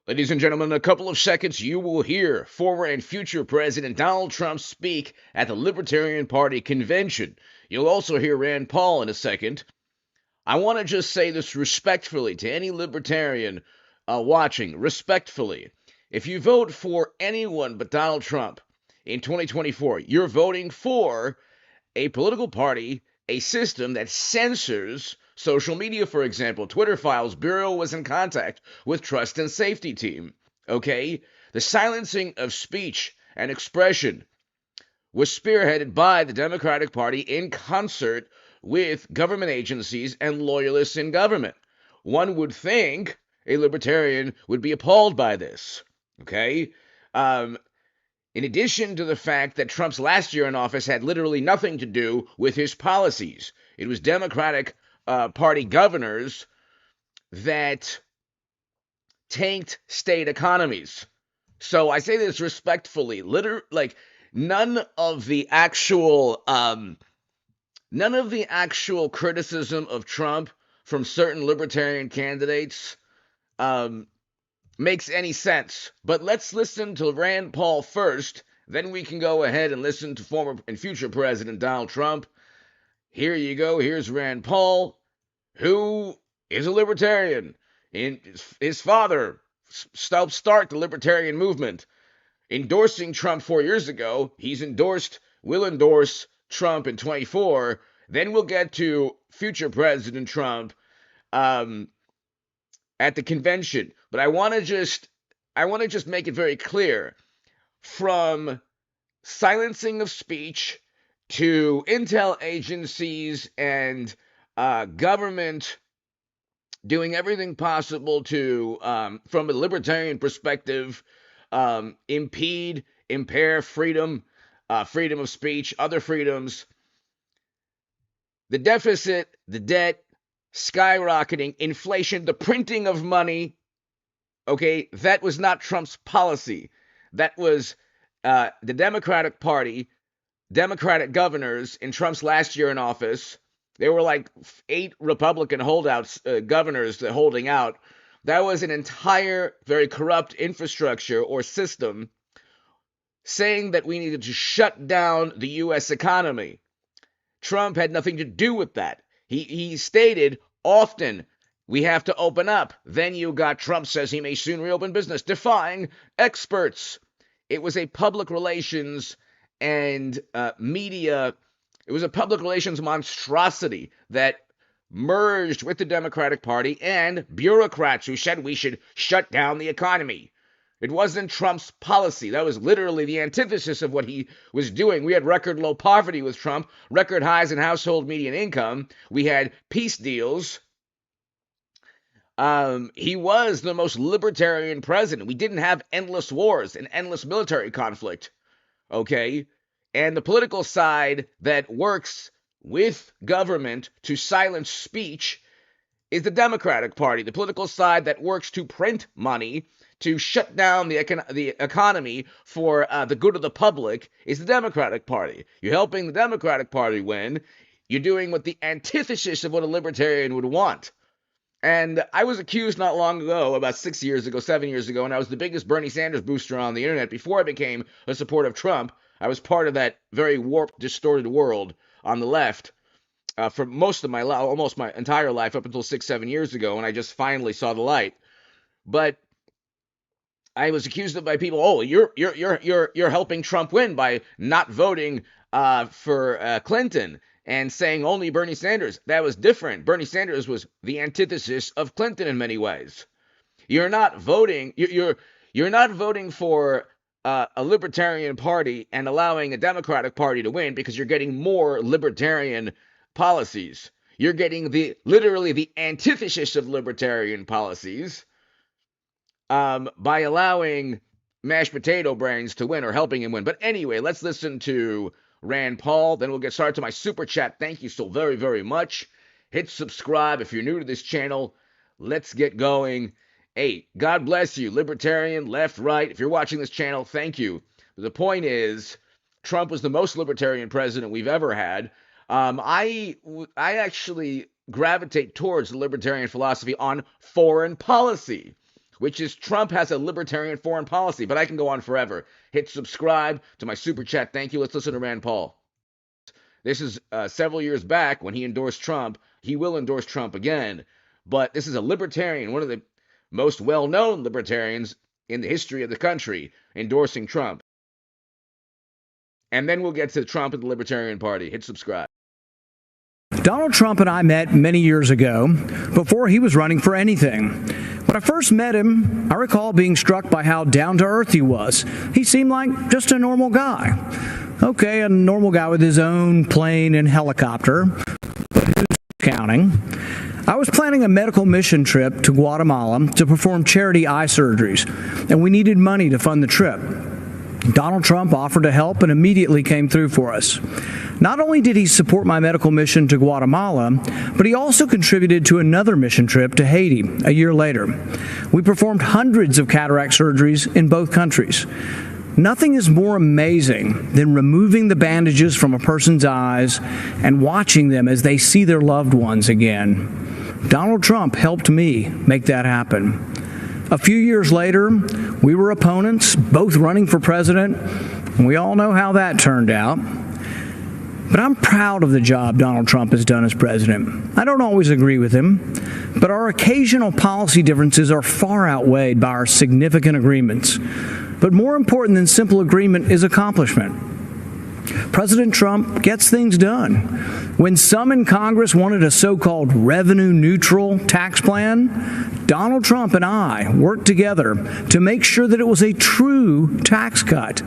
Ladies and gentlemen, in a couple of seconds, you will hear former and future President Donald Trump speak at the Libertarian Party convention. You'll also hear Rand Paul in a second. I want to just say this respectfully to any libertarian watching. Respectfully, if you vote for anyone but Donald Trump in 2024, you're voting for a political party, a system that censors social media, for example. Twitter Files Bureau was in contact with Trust and Safety Team. Okay? The silencing of speech and expression was spearheaded by the Democratic Party in concert with government agencies and loyalists in government. One would think a libertarian would be appalled by this. Okay? In addition to the fact that Trump's last year in office had literally nothing to do with his policies, it was Democratic Party governors that tanked state economies. So I say this respectfully. None of the actual criticism of Trump from certain libertarian candidates makes any sense. But let's listen to Rand Paul first. Then we can go ahead and listen to former and future President Donald Trump. Here you go. Here's Rand Paul, who is a libertarian. His father helped start the libertarian movement. Endorsing Trump 4 years ago, will endorse Trump in 24. Then we'll get to future President Trump at the convention. But I want to just make it very clear, from silencing of speech to intel agencies and government doing everything possible to, from a libertarian perspective, impair freedom of speech, other freedoms. The deficit, the debt, skyrocketing, inflation, the printing of money. Okay, that was not Trump's policy. That was the Democratic Party, Democratic governors in Trump's last year in office. There were like 8 Republican holdouts, governors holding out. That was an entire, very corrupt infrastructure or system saying that we needed to shut down the U.S. economy. Trump had nothing to do with that. He stated often, we have to open up. Then you got Trump says he may soon reopen business, defying experts. It was a public relations and media. It was a public relations monstrosity that merged with the Democratic Party and bureaucrats who said we should shut down the economy. It wasn't Trump's policy. That was literally the antithesis of what he was doing. We had record low poverty with Trump, record highs in household median income. We had peace deals. He was the most libertarian president. We didn't have endless wars and endless military conflict. Okay? And the political side that works with government to silence speech is the Democratic Party. The political side that works to print money to shut down the economy for the good of the public is the Democratic Party. You're helping the Democratic Party win. You're doing what the antithesis of what a libertarian would want. And I was accused not long ago, about 7 years ago, and I was the biggest Bernie Sanders booster on the internet before I became a supporter of Trump. I was part of that very warped, distorted world on the left for most of my life, almost my entire life, up until 7 years ago, and I just finally saw the light. But I was accused of by people, oh, you're helping Trump win by not voting for Clinton and saying only Bernie Sanders. That was different. Bernie Sanders was the antithesis of Clinton in many ways. You're not voting. You're not voting for a libertarian party and allowing a Democratic Party to win because you're getting more libertarian policies. You're getting literally the antithesis of libertarian policies by allowing mashed potato brains to win or helping him win. But anyway, let's listen to Rand Paul. Then we'll get started to my super chat. Thank you so very, very much. Hit subscribe if you're new to this channel. Let's get going. Hey, God bless you, libertarian, left, right. If you're watching this channel, thank you. But the point is, Trump was the most libertarian president we've ever had. I actually gravitate towards the libertarian philosophy on foreign policy. which is Trump has a libertarian foreign policy. But I can go on forever. Hit subscribe to my super chat. Thank you. Let's listen to Rand Paul. This is several years back when he endorsed Trump. He will endorse Trump again. But this is a libertarian, one of the most well-known libertarians in the history of the country, endorsing Trump. And then we'll get to Trump and the Libertarian Party. Hit subscribe. Donald Trump and I met many years ago, before he was running for anything. When I first met him, I recall being struck by how down-to-earth he was. He seemed like just a normal guy. Okay, a normal guy with his own plane and helicopter, but who's counting? I was planning a medical mission trip to Guatemala to perform charity eye surgeries, and we needed money to fund the trip. Donald Trump offered to help and immediately came through for us. Not only did he support my medical mission to Guatemala, but he also contributed to another mission trip to Haiti a year later. We performed hundreds of cataract surgeries in both countries. Nothing is more amazing than removing the bandages from a person's eyes and watching them as they see their loved ones again. Donald Trump helped me make that happen. A few years later, we were opponents, both running for president, and we all know how that turned out. But I'm proud of the job Donald Trump has done as president. I don't always agree with him, but our occasional policy differences are far outweighed by our significant agreements. But more important than simple agreement is accomplishment. President Trump gets things done. When some in Congress wanted a so-called revenue-neutral tax plan, Donald Trump and I worked together to make sure that it was a true tax cut.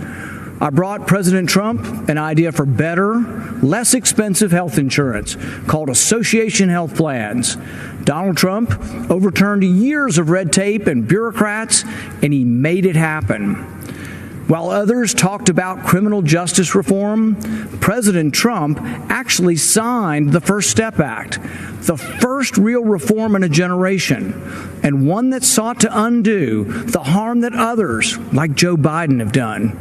I brought President Trump an idea for better, less expensive health insurance called association health plans. Donald Trump overturned years of red tape and bureaucrats, and he made it happen. While others talked about criminal justice reform, President Trump actually signed the First Step Act, the first real reform in a generation, and one that sought to undo the harm that others, like Joe Biden, have done.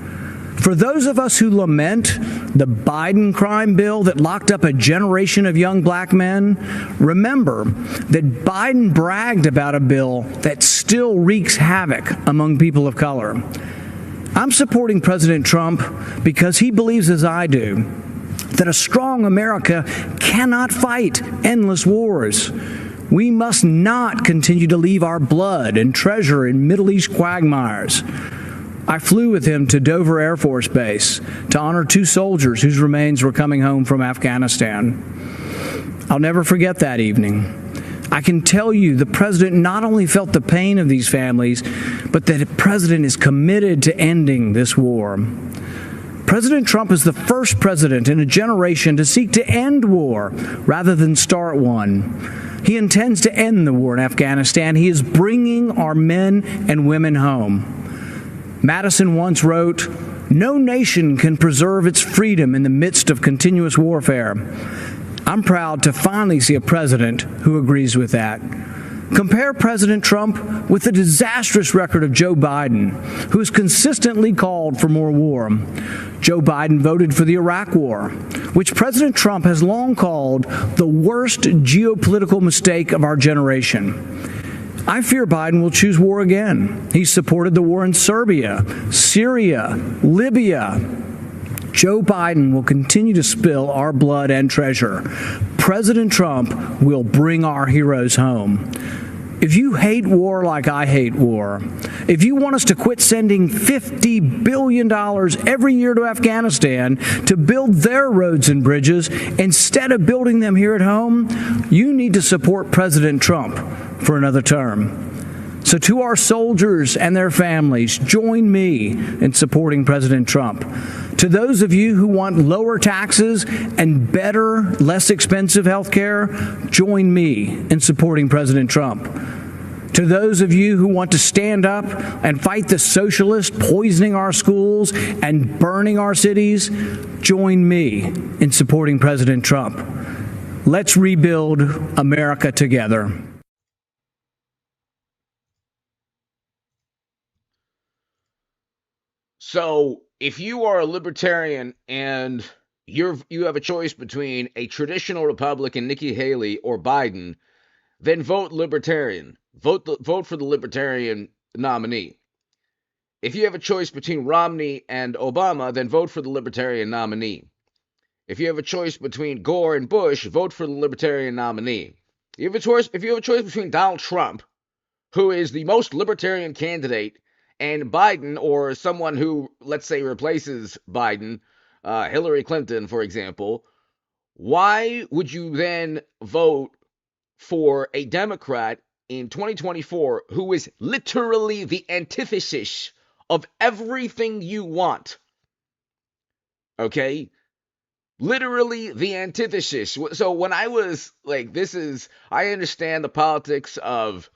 For those of us who lament the Biden crime bill that locked up a generation of young black men, remember that Biden bragged about a bill that still wreaks havoc among people of color. I'm supporting President Trump because he believes, as I do, that a strong America cannot fight endless wars. We must not continue to leave our blood and treasure in Middle East quagmires. I flew with him to Dover Air Force Base to honor 2 soldiers whose remains were coming home from Afghanistan. I'll never forget that evening. I can tell you the president not only felt the pain of these families, but that the president is committed to ending this war. President Trump is the first president in a generation to seek to end war rather than start one. He intends to end the war in Afghanistan. He is bringing our men and women home. Madison once wrote, "No nation can preserve its freedom in the midst of continuous warfare." I'm proud to finally see a president who agrees with that. Compare President Trump with the disastrous record of Joe Biden, who has consistently called for more war. Joe Biden voted for the Iraq War, which President Trump has long called the worst geopolitical mistake of our generation. I fear Biden will choose war again. He supported the war in Serbia, Syria, Libya. Joe Biden will continue to spill our blood and treasure. President Trump will bring our heroes home. If you hate war like I hate war, if you want us to quit sending $50 billion every year to Afghanistan to build their roads and bridges instead of building them here at home, you need to support President Trump for another term. So to our soldiers and their families, join me in supporting President Trump. To those of you who want lower taxes and better, less expensive health care, join me in supporting President Trump. To those of you who want to stand up and fight the socialists poisoning our schools and burning our cities, join me in supporting President Trump. Let's rebuild America together. So if you are a libertarian and you have a choice between a traditional Republican, Nikki Haley, or Biden, then vote libertarian. Vote for the libertarian nominee. If you have a choice between Romney and Obama, then vote for the Libertarian nominee. If you have a choice between Gore and Bush, vote for the Libertarian nominee. If you have a choice between Donald Trump, who is the most libertarian candidate, and Biden, or someone who, let's say, replaces Biden, Hillary Clinton, for example, why would you then vote for a Democrat in 2024 who is literally the antithesis of everything you want? Okay? Literally the antithesis. So when I was like, I understand the politics of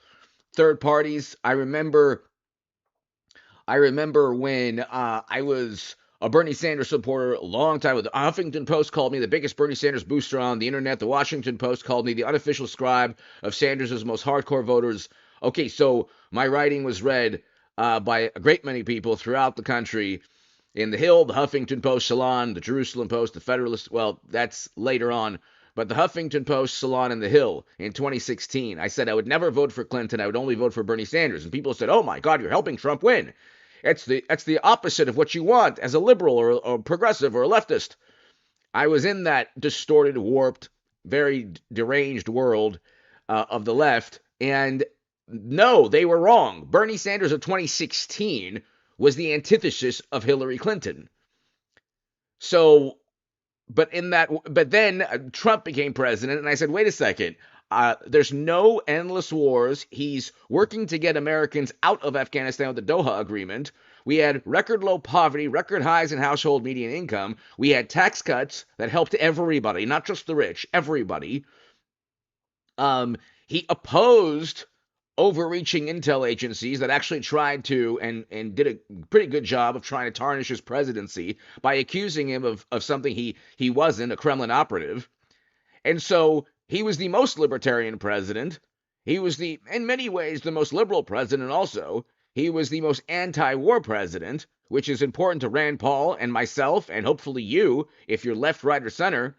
third parties. I remember when I was a Bernie Sanders supporter a long time ago. The Huffington Post called me the biggest Bernie Sanders booster on the internet. The Washington Post called me the unofficial scribe of Sanders' most hardcore voters. Okay, so my writing was read by a great many people throughout the country. In the Hill, the Huffington Post Salon, the Jerusalem Post, the Federalist. Well, that's later on. But the Huffington Post Salon in the Hill in 2016, I said I would never vote for Clinton. I would only vote for Bernie Sanders. And people said, oh my God, you're helping Trump win. That's the opposite of what you want as a liberal or a progressive or a leftist. I was in that distorted, warped, very deranged world of the left. And no, they were wrong. Bernie Sanders of 2016 was the antithesis of Hillary Clinton. So but then Trump became president, and I said, wait a second. There's no endless wars. He's working to get Americans out of Afghanistan with the Doha Agreement. We had record low poverty, record highs in household median income. We had tax cuts that helped everybody, not just the rich, everybody. He opposed overreaching intel agencies that actually tried to and did a pretty good job of trying to tarnish his presidency by accusing him of something he wasn't, a Kremlin operative. And so he was the most libertarian president. He was in many ways, the most liberal president also. He was the most anti-war president, which is important to Rand Paul and myself, and hopefully you, if you're left, right, or center.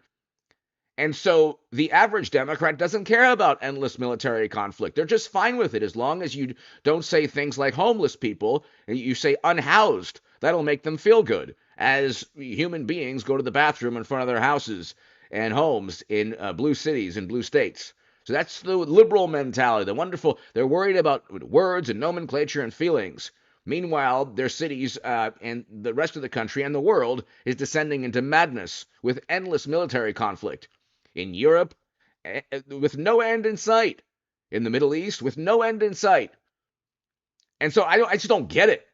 And so the average Democrat doesn't care about endless military conflict. They're just fine with it as long as you don't say things like homeless people, and you say unhoused. That'll make them feel good as human beings go to the bathroom in front of their houses and homes in blue cities and blue states. So that's the liberal mentality, the wonderful. They're worried about words and nomenclature and feelings. Meanwhile, their cities and the rest of the country and the world is descending into madness with endless military conflict. In Europe, with no end in sight. In the Middle East, with no end in sight. And so I just don't get it.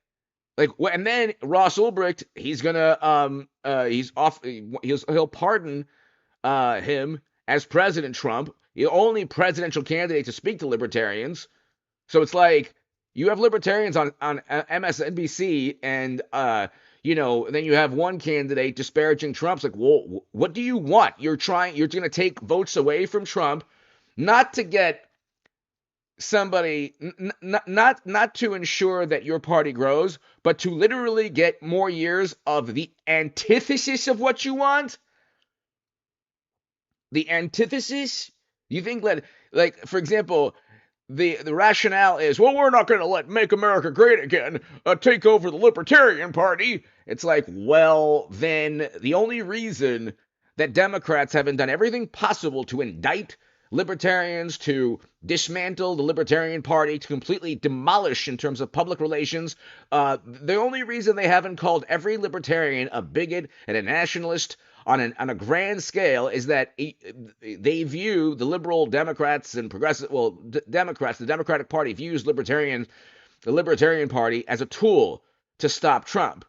Like, and then Ross Ulbricht, he's gonna he'll pardon him as President Trump, the only presidential candidate to speak to libertarians. So it's like you have libertarians on MSNBC and then you have one candidate disparaging Trump. It's like, well, what do you want? You're going to take votes away from Trump, not to get somebody, not to ensure that your party grows, but to literally get more years of the antithesis of what you want? The antithesis? You think that, like, for example, the rationale is, well, we're not going to let Make America Great Again take over the Libertarian Party. It's like, well, then the only reason that Democrats haven't done everything possible to indict libertarians, to dismantle the Libertarian Party, to completely demolish in terms of public relations, the only reason they haven't called every libertarian a bigot and a nationalist on a grand scale is that they view the liberal Democrats and progressive, Democrats, the Democratic Party views the Libertarian Party as a tool to stop Trump.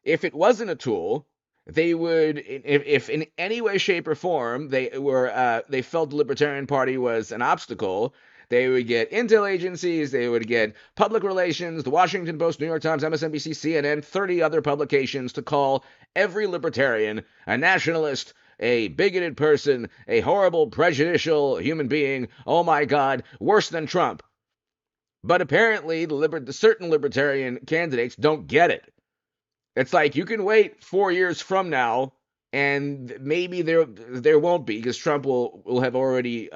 If it wasn't a tool, they would, if in any way, shape, or form they felt the Libertarian Party was an obstacle, they would get intel agencies, they would get public relations, the Washington Post, New York Times, MSNBC, CNN, 30 other publications to call every libertarian a nationalist, a bigoted person, a horrible, prejudicial human being. Oh my God, worse than Trump. But apparently, the certain libertarian candidates don't get it. It's like you can wait 4 years from now, and maybe there won't be, because Trump will have already,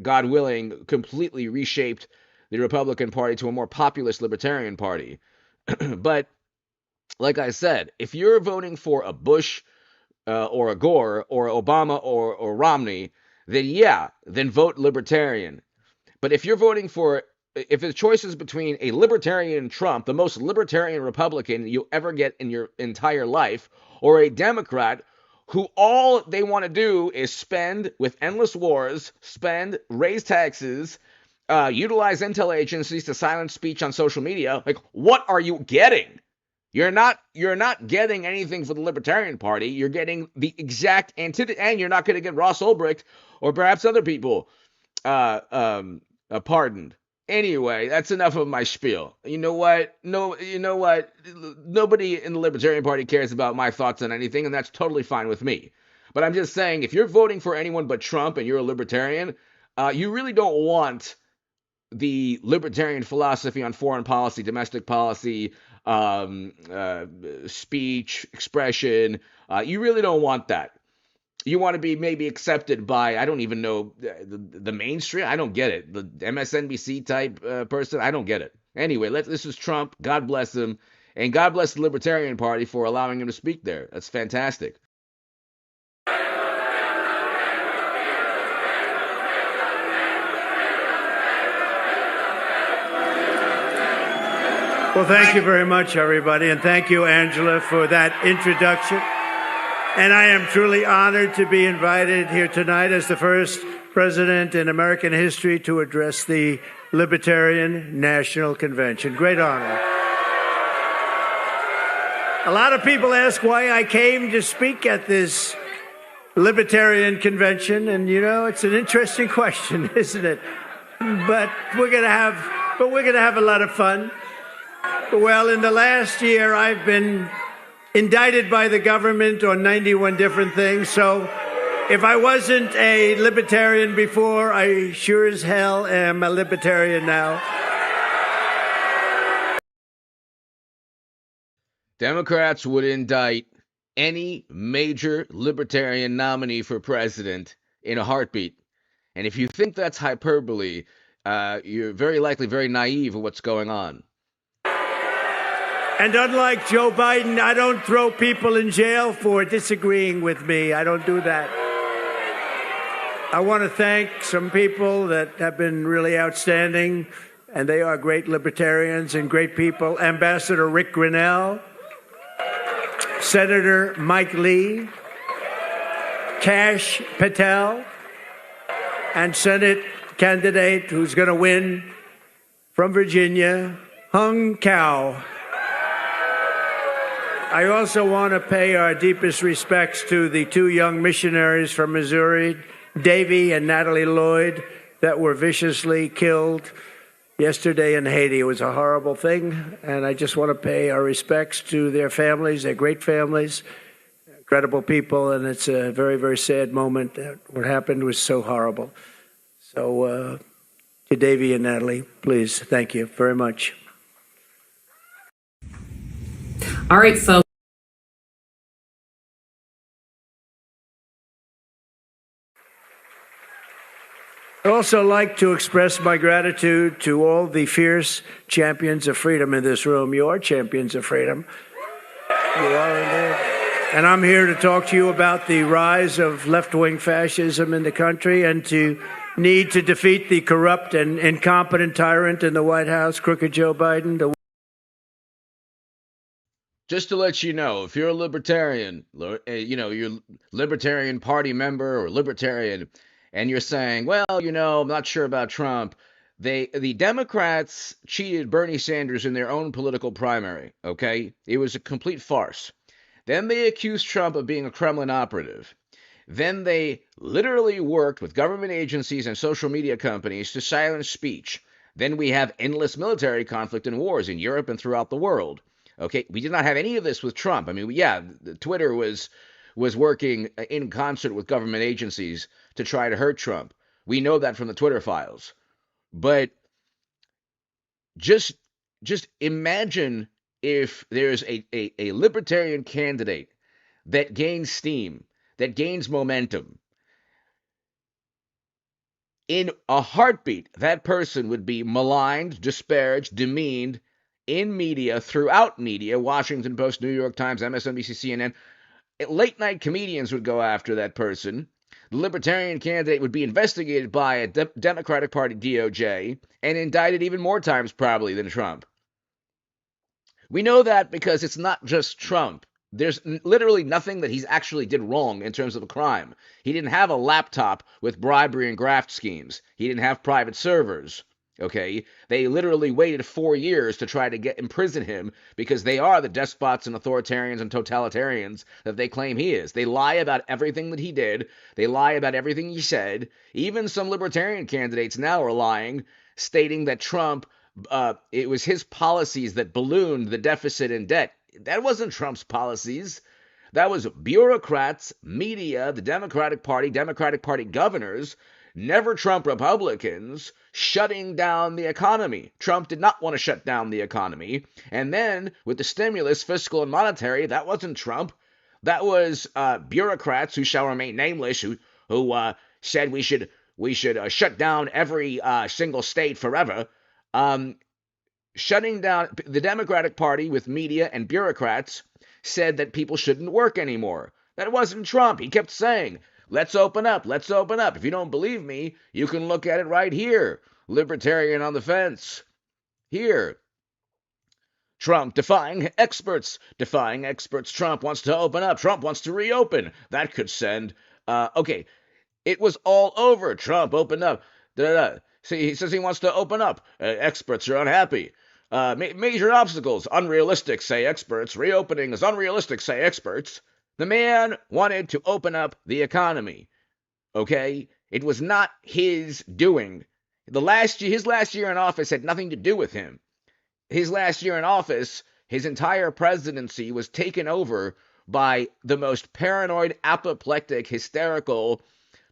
God willing, completely reshaped the Republican Party to a more populist Libertarian Party. But like I said, if you're voting for a Bush or a Gore or Obama or Romney, then yeah, then vote Libertarian. But if you're voting for, if the choice is between a Libertarian Trump, the most Libertarian Republican you'll ever get in your entire life, or a Democrat who all they want to do is spend with endless wars, raise taxes, utilize intel agencies to silence speech on social media, like, what are you getting? You're not getting anything for the Libertarian Party. You're getting the exact antithesis, and you're not going to get Ross Ulbricht or perhaps other people pardoned. Anyway, that's enough of my spiel. You know what? Nobody in the Libertarian Party cares about my thoughts on anything, and that's totally fine with me. But I'm just saying, if you're voting for anyone but Trump and you're a Libertarian, you really don't want the Libertarian philosophy on foreign policy, domestic policy, speech, expression. You really don't want that. You want to be maybe accepted by, I don't even know, the mainstream. I don't get it. The MSNBC type person. I don't get it. Anyway, this is Trump. God bless him. And God bless the Libertarian Party for allowing him to speak there. That's fantastic. Well, thank you very much, everybody, and thank you, Angela, for that introduction. And I am truly honored to be invited here tonight as the first president in American history to address the Libertarian National Convention. Great honor. A lot of people ask why I came to speak at this Libertarian Convention, and you know, it's an interesting question, isn't it? But we're going to have a lot of fun. Well, in the last year, I've been indicted by the government on 91 different things. So if I wasn't a libertarian before, I sure as hell am a libertarian now. Democrats would indict any major libertarian nominee for president in a heartbeat. And if you think that's hyperbole, you're very likely very naive of what's going on. And unlike Joe Biden, I don't throw people in jail for disagreeing with me. I don't do that. I want to thank some people that have been really outstanding, and they are great libertarians and great people. Ambassador Rick Grinnell, Senator Mike Lee, Kash Patel, and Senate candidate who's going to win from Virginia, Hung Cao. I also want to pay our deepest respects to the two young missionaries from Missouri, Davy and Natalie Lloyd, that were viciously killed yesterday in Haiti. It was a horrible thing, and I just want to pay our respects to their families. They're great families, incredible people, and it's a very, very sad moment. What happened was so horrible. So to Davy and Natalie, please, thank you very much. All right, folks. I'd also like to express my gratitude to all the fierce champions of freedom in this room. You are champions of freedom. You are indeed. And I'm here to talk to you about the rise of left-wing fascism in the country and to need to defeat the corrupt and incompetent tyrant in the White House, crooked Joe Biden. Just to let you know, if you're a libertarian, you know, you're a Libertarian Party member or libertarian, and you're saying, well, you know, I'm not sure about Trump, the Democrats cheated Bernie Sanders in their own political primary, okay? It was a complete farce. Then they accused Trump of being a Kremlin operative. Then they literally worked with government agencies and social media companies to silence speech. Then we have endless military conflict and wars in Europe and throughout the world. Okay, we did not have any of this with Trump. I mean, yeah, Twitter was working in concert with government agencies to try to hurt Trump. We know that from the Twitter files. But just imagine if there's a libertarian candidate that gains steam, that gains momentum. in a heartbeat, that person would be maligned, disparaged, demeaned in media, throughout media, Washington Post, New York Times, MSNBC, CNN. Late night comedians would go after that person. The Libertarian candidate would be investigated by a Democratic Party DOJ and indicted even more times probably than Trump. We know that because it's not just Trump. There's literally nothing that he's actually did wrong in terms of a crime. He didn't have a laptop with bribery and graft schemes. He didn't have private servers. Okay? They literally waited 4 years to try to imprison him because they are the despots and authoritarians and totalitarians that they claim he is. They lie about everything that he did. They lie about everything he said. Even some libertarian candidates now are lying, stating that Trump, it was his policies that ballooned the deficit and debt. That wasn't Trump's policies. That was bureaucrats, media, the Democratic Party governors, never Trump Republicans, shutting down the economy. Trump did not want to shut down the economy. And then with the stimulus, fiscal and monetary, that wasn't Trump. That was bureaucrats who shall remain nameless, who said we should shut down every single state forever. Shutting down the Democratic Party with media and bureaucrats said that people shouldn't work anymore. That wasn't Trump. He kept saying, let's open up, let's open up. If you don't believe me, you can look at it right here. Libertarian on the Fence. Here. Trump defying experts. Defying experts. Trump wants to open up. Trump wants to reopen. That could send. Okay. It was all over. Trump opened up. See, he says he wants to open up. Experts are unhappy. Major obstacles, unrealistic, say experts. Reopening is unrealistic, say experts. The man wanted to open up the economy. Okay? It was not his doing. His last year in office had nothing to do with him. His last year in office, his entire presidency was taken over by the most paranoid, apoplectic, hysterical,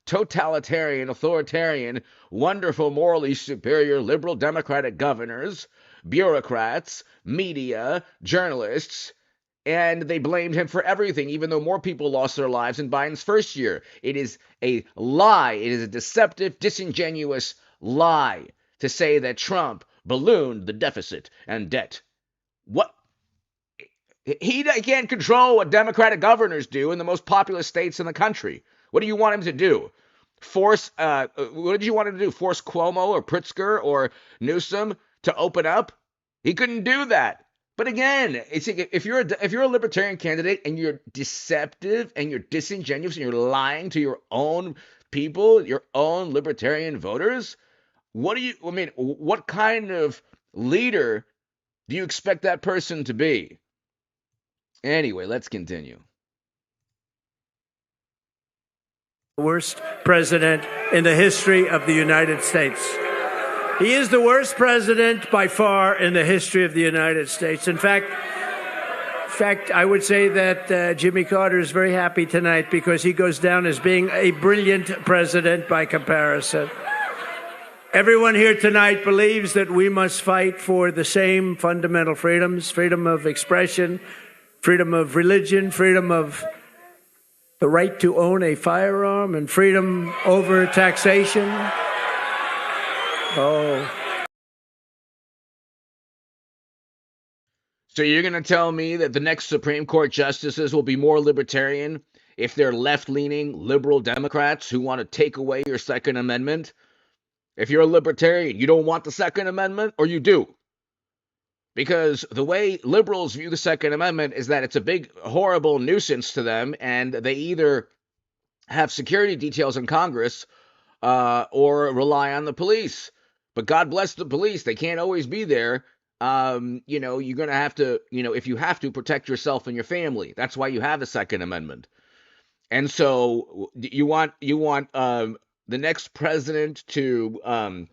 totalitarian, authoritarian, wonderful, morally superior, liberal Democratic governors, bureaucrats, media, journalists, and they blamed him for everything, even though more people lost their lives in Biden's first year. It is a lie. It is a deceptive, disingenuous lie to say that Trump ballooned the deficit and debt. What? He can't control what Democratic governors do in the most populous states in the country. What do you want him to do? What did you want him to do? Force Cuomo or Pritzker or Newsom to open up? He couldn't do that. But again, if you're a libertarian candidate and you're deceptive and you're disingenuous and you're lying to your own people, your own libertarian voters, what kind of leader do you expect that person to be? Anyway, let's continue. Worst president in the history of the United States. He is the worst president by far in the history of the United States. In fact, I would say that Jimmy Carter is very happy tonight because he goes down as being a brilliant president by comparison. Everyone here tonight believes that we must fight for the same fundamental freedoms: freedom of expression, freedom of religion, freedom of the right to own a firearm, and freedom over taxation. Oh. So you're going to tell me that the next Supreme Court justices will be more libertarian if they're left-leaning liberal Democrats who want to take away your Second Amendment? If you're a libertarian, you don't want the Second Amendment, or you do? Because the way liberals view the Second Amendment is that it's a big, horrible nuisance to them, and they either have security details in Congress or rely on the police. But God bless the police. They can't always be there. You're going to have to, if you have to, protect yourself and your family. That's why you have the Second Amendment. And so you want the next president to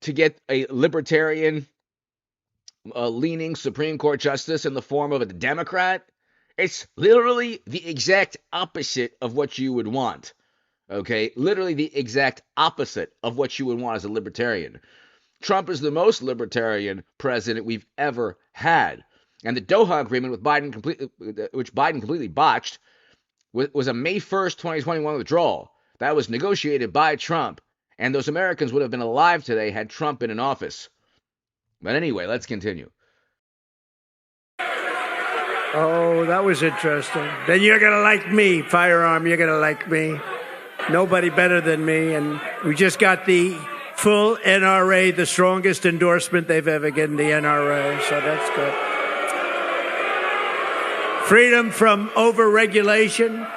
get a libertarian leaning Supreme Court justice in the form of a Democrat. It's literally the exact opposite of what you would want. Okay, literally the exact opposite of what you would want as a libertarian. Trump is the most libertarian president we've ever had. And the Doha Agreement with which Biden completely botched, was a May 1st, 2021 withdrawal. that was negotiated by Trump, and those Americans would have been alive today had Trump been in office. But anyway, let's continue. Oh, that was interesting. Then you're going to like me, Firearm. You're going to like me. Nobody better than me. And we just got the full NRA, the strongest endorsement they've ever given the NRA. So that's good. Freedom from overregulation,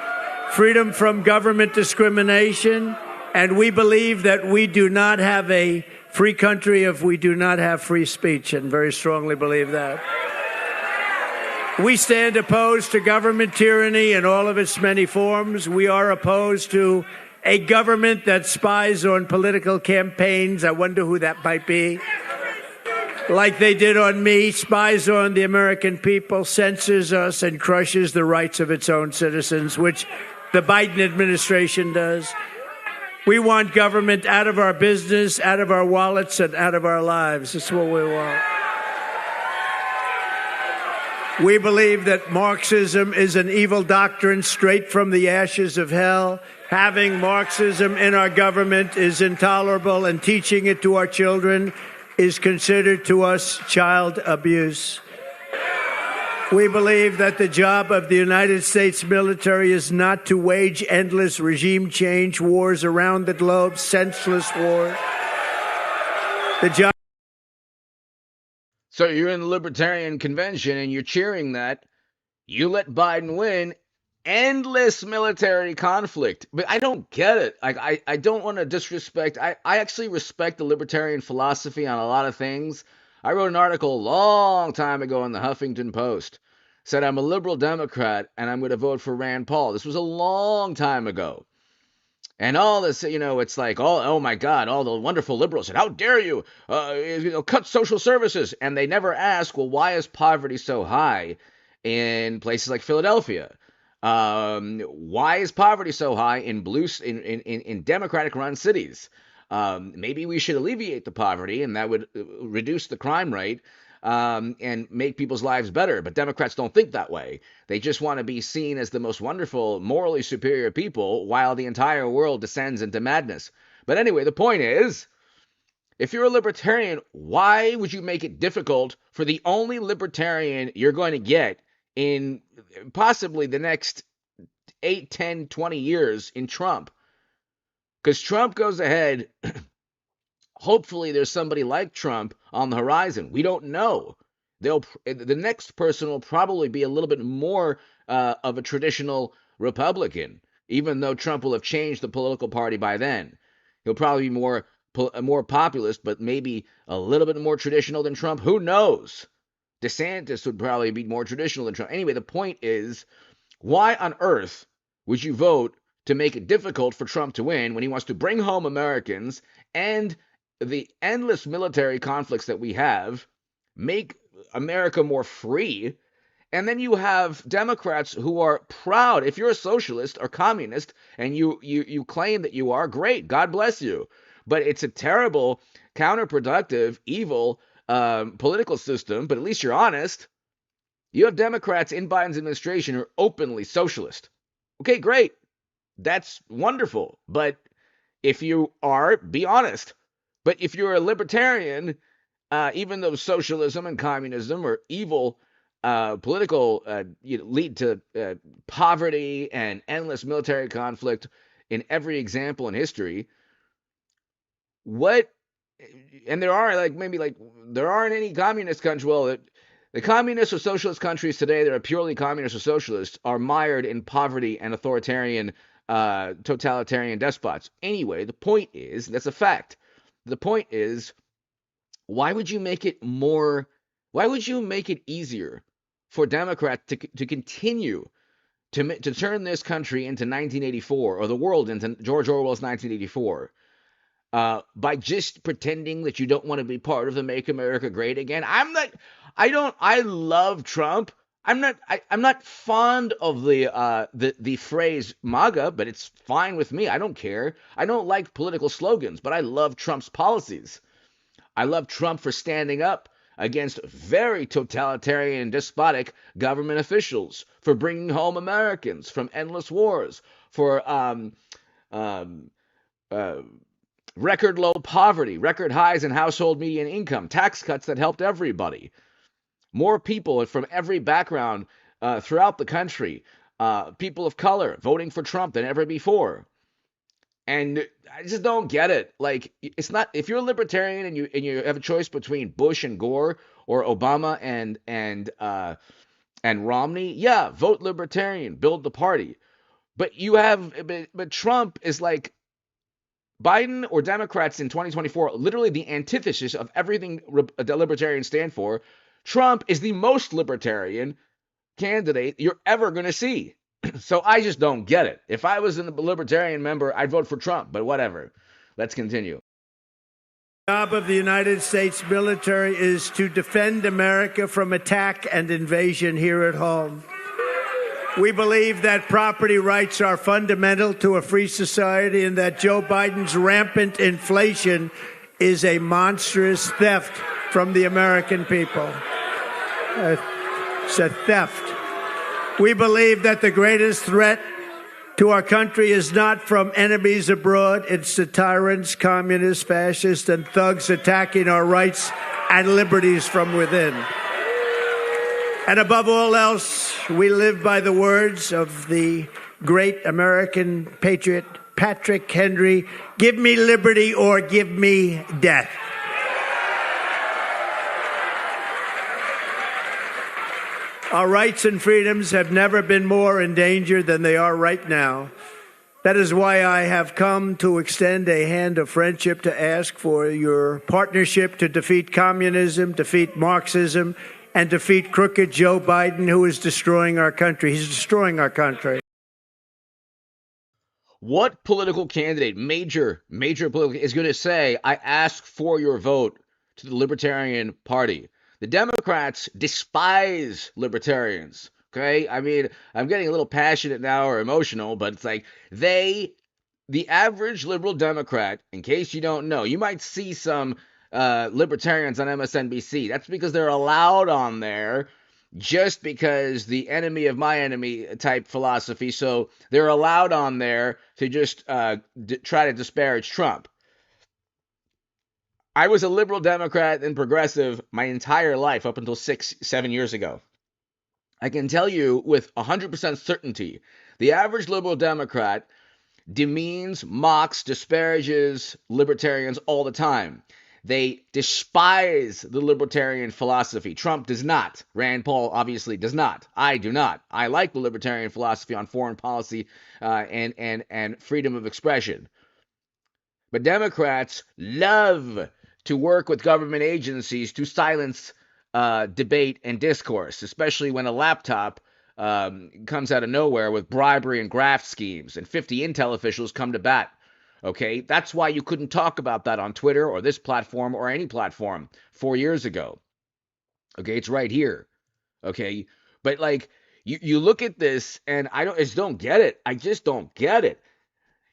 freedom from government discrimination. And we believe that we do not have a free country if we do not have free speech, and very strongly believe that. We stand opposed to government tyranny in all of its many forms. We are opposed to a government that spies on political campaigns. I wonder who that might be. Like they did on me, spies on the American people, censors us, and crushes the rights of its own citizens, which the Biden administration does. We want government out of our business, out of our wallets, and out of our lives. That's what we want. We believe that Marxism is an evil doctrine straight from the ashes of hell. Having Marxism in our government is intolerable, and teaching it to our children is considered to us child abuse. We believe that the job of the United States military is not to wage endless regime change wars around the globe, senseless wars. The job. So you're in the Libertarian convention and you're cheering that. You let Biden win. Endless military conflict. But I don't get it. I don't want to disrespect. I actually respect the Libertarian philosophy on a lot of things. I wrote an article a long time ago in the Huffington Post. Said I'm a liberal Democrat and I'm going to vote for Rand Paul. This was a long time ago. And all this, it's like, oh my God, all the wonderful liberals said, how dare you, cut social services. And they never ask, well, why is poverty so high in places like Philadelphia? Why is poverty so high in Democratic-run cities? Maybe we should alleviate the poverty, and that would reduce the crime rate. And make people's lives better. But Democrats don't think that way. They just want to be seen as the most wonderful, morally superior people while the entire world descends into madness. But anyway, the point is, if you're a libertarian, why would you make it difficult for the only libertarian you're going to get in possibly the next 8, 10, 20 years in Trump? Because Trump goes ahead. Hopefully there's somebody like Trump on the horizon. We don't know. The next person will probably be a little bit more of a traditional Republican, even though Trump will have changed the political party by then. He'll probably be more populist, but maybe a little bit more traditional than Trump. Who knows? DeSantis would probably be more traditional than Trump. Anyway, the point is, why on earth would you vote to make it difficult for Trump to win when he wants to bring home Americans and the endless military conflicts that we have, make America more free, and then you have Democrats who are proud. If you're a socialist or communist and you claim that you are, great, God bless you. But it's a terrible, counterproductive, evil political system, but at least you're honest. You have Democrats in Biden's administration who are openly socialist. Okay, great. That's wonderful. But if you are, be honest. But if you're a libertarian, even though socialism and communism are evil political, lead to poverty and endless military conflict in every example in history, and there aren't any communist countries. Well, the communist or socialist countries today that are purely communist or socialist are mired in poverty and authoritarian, totalitarian despots. Anyway, the point is, that's a fact. The point is, why would you make it easier for Democrats to continue to turn this country into 1984 or the world into George Orwell's 1984 by just pretending that you don't want to be part of the Make America Great Again? I love Trump. I'm not fond of the phrase MAGA, but it's fine with me. I don't care. I don't like political slogans, but I love Trump's policies. I love Trump for standing up against very totalitarian and despotic government officials, for bringing home Americans from endless wars, for um, uh, record low poverty, record highs in household median income, tax cuts that helped everybody, more people from every background throughout the country, people of color voting for Trump than ever before. And I just don't get it. Like, it's not, if you're a libertarian and you have a choice between Bush and Gore or Obama and Romney, yeah, vote libertarian, build the party. But but Trump is like Biden or Democrats in 2024, literally the antithesis of everything the libertarians stand for. Trump is the most libertarian candidate you're ever going to see. So I just don't get it. If I was a libertarian member, I'd vote for Trump, but whatever. Let's continue. The job of the United States military is to defend America from attack and invasion here at home. We believe that property rights are fundamental to a free society and that Joe Biden's rampant inflation is a monstrous theft from the American people. It's a theft. We believe that the greatest threat to our country is not from enemies abroad. It's the tyrants, communists, fascists, and thugs attacking our rights and liberties from within. And above all else, we live by the words of the great American patriot, Patrick Henry, give me liberty or give me death. Our rights and freedoms have never been more in danger than they are right now. That is why I have come to extend a hand of friendship to ask for your partnership to defeat communism, defeat Marxism, and defeat crooked Joe Biden, who is destroying our country. He's destroying our country. What political candidate, major political, is going to say, I ask for your vote to the Libertarian Party? The Democrats despise libertarians, okay? I mean, I'm getting a little passionate now or emotional, but it's like the average liberal Democrat, in case you don't know, you might see some libertarians on MSNBC. That's because they're allowed on there just because the enemy of my enemy type philosophy. So they're allowed on there to just try to disparage Trump. I was a liberal Democrat and progressive my entire life up until 6-7 years ago. I can tell you with 100% certainty, the average liberal Democrat demeans, mocks, disparages libertarians all the time. They despise the libertarian philosophy. Trump does not. Rand Paul obviously does not. I do not. I like the libertarian philosophy on foreign policy and freedom of expression. But Democrats love to work with government agencies to silence debate and discourse, especially when a laptop comes out of nowhere with bribery and graft schemes, and 50 Intel officials come to bat. Okay, that's why you couldn't talk about that on Twitter or this platform or any platform 4 years ago. Okay, it's right here. Okay, but like you look at this, and I just don't get it. I just don't get it.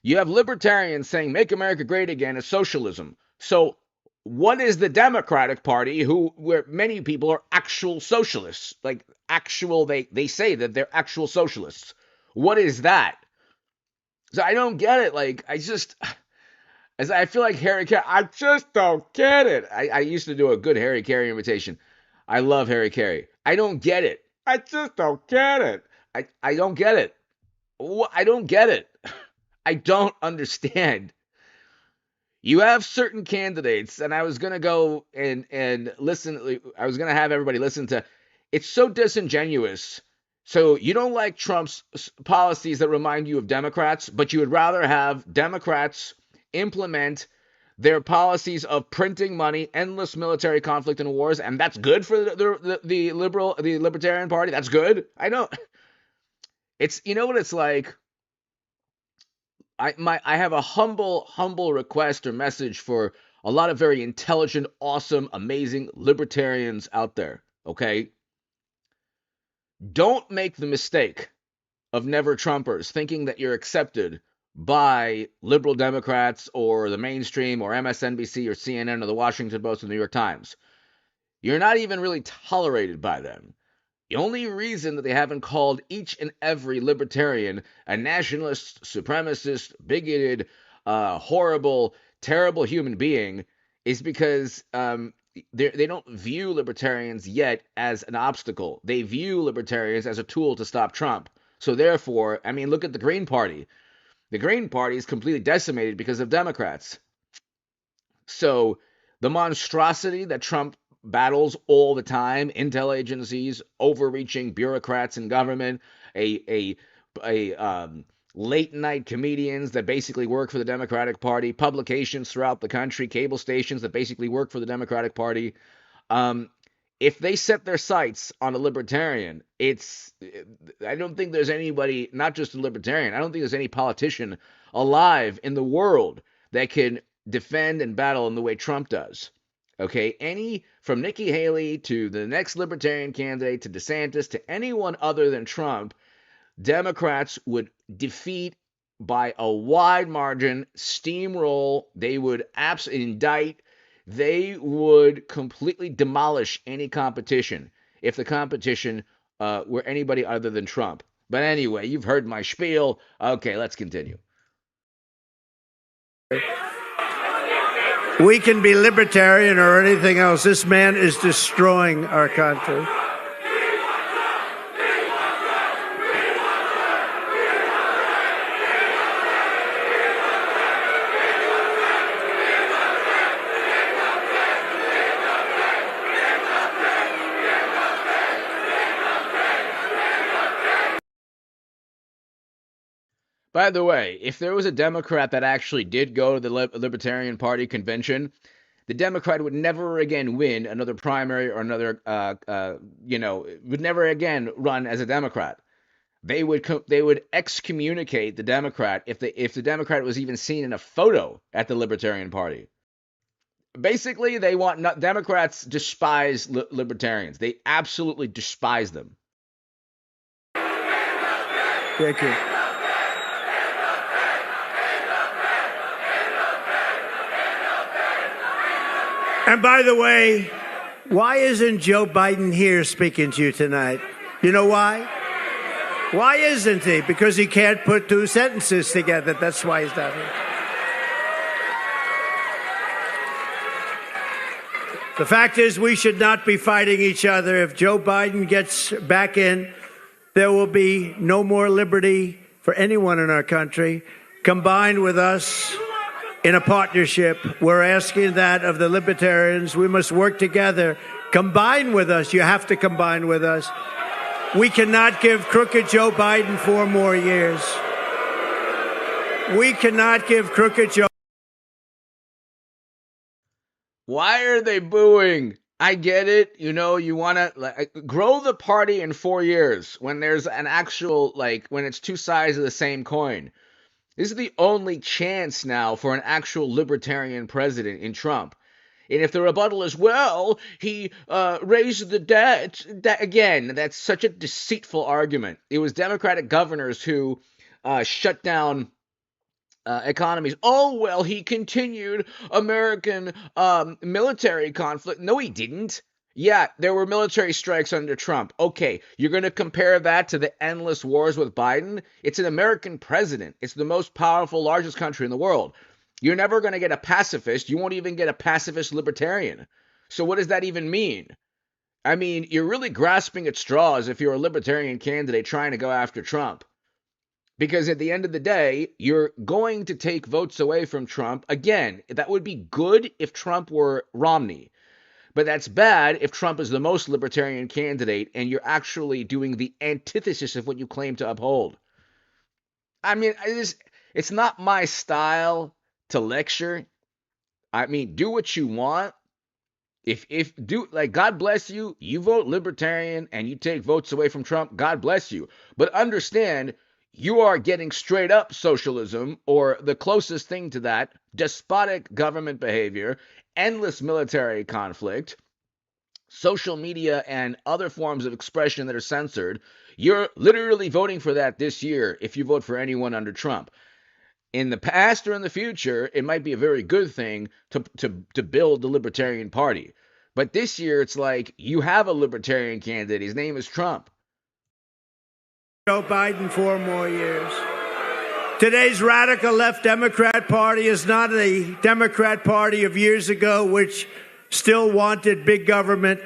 You have libertarians saying "Make America Great Again" is socialism. So what is the Democratic Party, where many people are actual socialists, like actual, they say that they're actual socialists? What is that? So I don't get it. Like, I feel like Harry Carey. I just don't get it. I used to do a good Harry Carey imitation. I love Harry Carey. I don't get it. I just don't get it. I don't get it. I don't get it. I don't understand. You have certain candidates, and I was going to go and listen. I was going to have everybody listen to. It's so disingenuous. So you don't like Trump's policies that remind you of Democrats, but you would rather have Democrats implement their policies of printing money, endless military conflict and wars, and that's good for the Libertarian Party. That's good. I know. It's, you know what it's like. I have a humble request or message for a lot of very intelligent, awesome, amazing libertarians out there. Okay. Don't make the mistake of never Trumpers thinking that you're accepted by liberal Democrats or the mainstream or MSNBC or CNN or the Washington Post or the New York Times. You're not even really tolerated by them. The only reason that they haven't called each and every libertarian a nationalist, supremacist, bigoted, horrible, terrible human being is because they don't view libertarians yet as an obstacle. They view libertarians as a tool to stop Trump. So therefore, I mean, look at the Green Party. The Green Party is completely decimated because of Democrats. So the monstrosity that Trump battles all the time, intel agencies, overreaching bureaucrats in government, a late night comedians that basically work for the Democratic Party, publications throughout the country, cable stations that basically work for the Democratic Party. If they set their sights on a libertarian, I don't think there's anybody, not just a libertarian, I don't think there's any politician alive in the world that can defend and battle in the way Trump does. Okay, from Nikki Haley to the next libertarian candidate to DeSantis to anyone other than Trump, Democrats would defeat by a wide margin, steamroll. They would indict. They would completely demolish any competition if the competition were anybody other than Trump. But anyway, you've heard my spiel. Okay, let's continue. We can be libertarian or anything else. This man is destroying our country. By the way, if there was a Democrat that actually did go to the Libertarian Party convention, the Democrat would never again win another primary or another, would never again run as a Democrat. They would excommunicate the Democrat if the Democrat was even seen in a photo at the Libertarian Party. Basically, Democrats despise libertarians. They absolutely despise them. Thank you. And by the way, why isn't Joe Biden here speaking to you tonight? You know why? Why isn't he? Because he can't put two sentences together. That's why he's not here. The fact is, we should not be fighting each other. If Joe Biden gets back in, there will be no more liberty for anyone in our country. Combined with us in a partnership, we're asking that of the libertarians. We must work together. Combine with us. You have to combine with us. We cannot give crooked Joe Biden 4 more years. We cannot give crooked Joe. Why are they booing? I get it. You know, you want to grow the party in 4 years when there's an actual, when it's two sides of the same coin. This is the only chance now for an actual libertarian president in Trump. And if the rebuttal is, well, he raised the debt, again, that's such a deceitful argument. It was Democratic governors who shut down economies. Oh, well, he continued American military conflict. No, he didn't. Yeah, there were military strikes under Trump. Okay, you're going to compare that to the endless wars with Biden? It's an American president. It's the most powerful, largest country in the world. You're never going to get a pacifist. You won't even get a pacifist libertarian. So what does that even mean? I mean, you're really grasping at straws if you're a libertarian candidate trying to go after Trump. Because at the end of the day, you're going to take votes away from Trump. Again, that would be good if Trump were Romney. But that's bad if Trump is the most libertarian candidate and you're actually doing the antithesis of what you claim to uphold. I mean, it's not my style to lecture. I mean, do what you want. God bless you, you vote libertarian and you take votes away from Trump, God bless you. But understand, you are getting straight up socialism, or the closest thing to that, despotic government behavior, endless military conflict, social media, and other forms of expression that are censored. You're literally voting for that this year if you vote for anyone under Trump. In the past or in the future, it might be a very good thing to build the Libertarian Party. But this year, it's like you have a libertarian candidate. His name is Trump. Joe Biden 4 more years. Today's radical left Democrat Party is not a Democrat Party of years ago, which still wanted big government,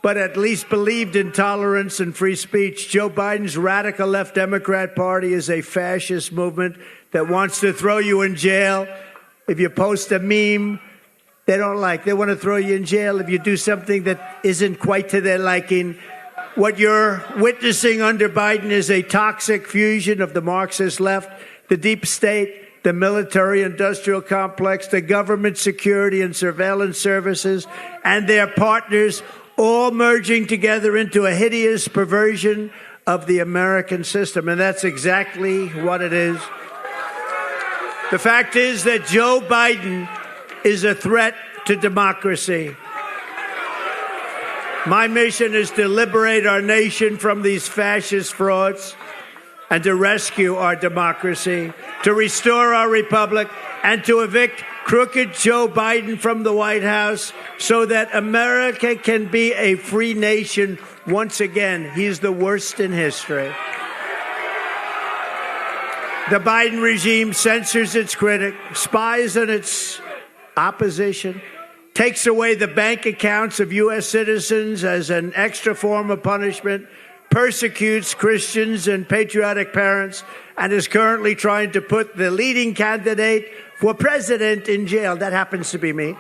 but at least believed in tolerance and free speech. Joe Biden's radical left Democrat Party is a fascist movement that wants to throw you in jail. If you post a meme they don't like, they want to throw you in jail if you do something that isn't quite to their liking. What you're witnessing under Biden is a toxic fusion of the Marxist left, the deep state, the military-industrial complex, the government security and surveillance services, and their partners, all merging together into a hideous perversion of the American system. And that's exactly what it is. The fact is that Joe Biden is a threat to democracy. My mission is to liberate our nation from these fascist frauds and to rescue our democracy, to restore our republic, and to evict crooked Joe Biden from the White House so that America can be a free nation once again. He's the worst in history. The Biden regime censors its critics, spies on its opposition, takes away the bank accounts of U.S. citizens as an extra form of punishment, persecutes Christians and patriotic parents, and is currently trying to put the leading candidate for president in jail. That happens to be me.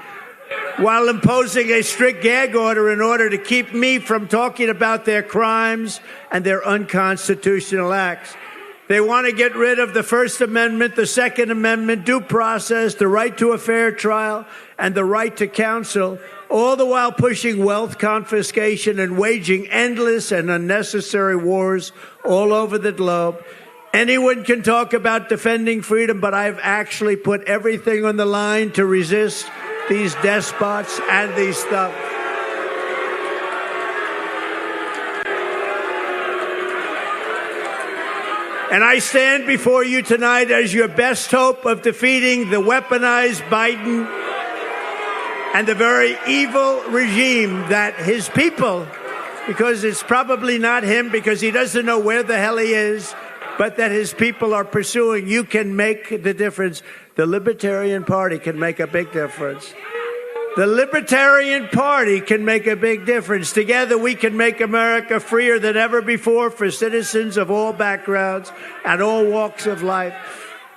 While imposing a strict gag order in order to keep me from talking about their crimes and their unconstitutional acts. They want to get rid of the First Amendment, the Second Amendment, due process, the right to a fair trial, and the right to counsel, all the while pushing wealth confiscation and waging endless and unnecessary wars all over the globe. Anyone can talk about defending freedom, but I've actually put everything on the line to resist these despots and these thugs. And I stand before you tonight as your best hope of defeating the weaponized Biden and the very evil regime that his people, because it's probably not him because he doesn't know where the hell he is, but that his people are pursuing. You can make the difference. The Libertarian Party can make a big difference. The Libertarian Party can make a big difference. Together we can make America freer than ever before for citizens of all backgrounds and all walks of life.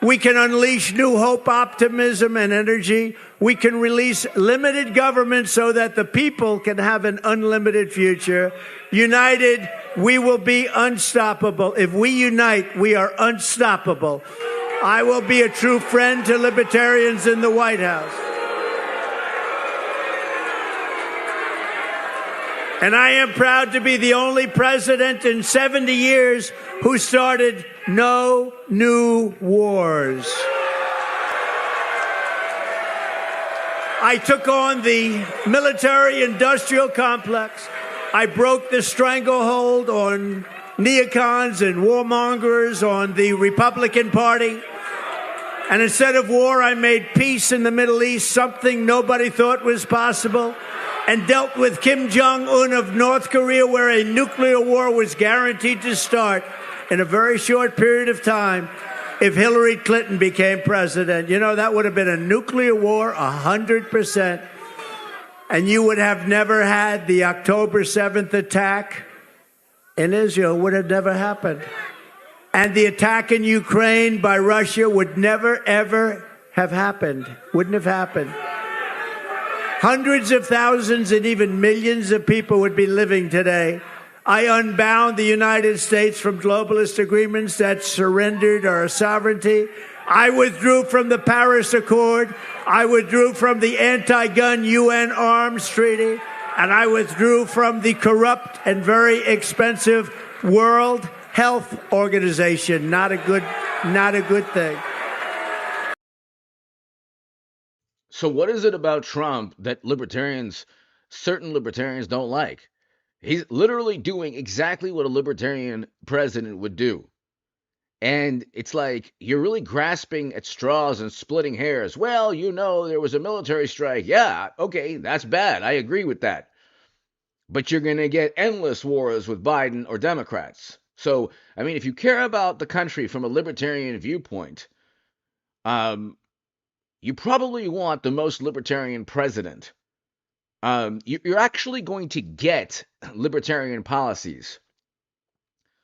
We can unleash new hope, optimism, and energy. We can release limited government so that the people can have an unlimited future. United, we will be unstoppable. If we unite, we are unstoppable. I will be a true friend to libertarians in the White House. And I am proud to be the only president in 70 years who started no new wars. I took on the military-industrial complex. I broke the stranglehold on neocons and warmongers on the Republican Party. And instead of war, I made peace in the Middle East, something nobody thought was possible, and dealt with Kim Jong-un of North Korea, where a nuclear war was guaranteed to start in a very short period of time if Hillary Clinton became president. You know, that would have been a nuclear war, 100%. And you would have never had the October 7th attack in Israel, would have never happened. And the attack in Ukraine by Russia would never, ever have happened. Wouldn't have happened. Hundreds of thousands and even millions of people would be living today. I unbound the United States from globalist agreements that surrendered our sovereignty. I withdrew from the Paris Accord. I withdrew from the anti-gun UN arms treaty. And I withdrew from the corrupt and very expensive World Health Organization. Not a good thing. So what is it about Trump that certain libertarians don't like? He's literally doing exactly what a libertarian president would do. And it's like, you're really grasping at straws and splitting hairs. Well, you know, there was a military strike. Yeah, okay, that's bad. I agree with that. but you're going to get endless wars with Biden or Democrats. So, I mean, if you care about the country from a libertarian viewpoint, you probably want the most libertarian president. You're actually going to get libertarian policies,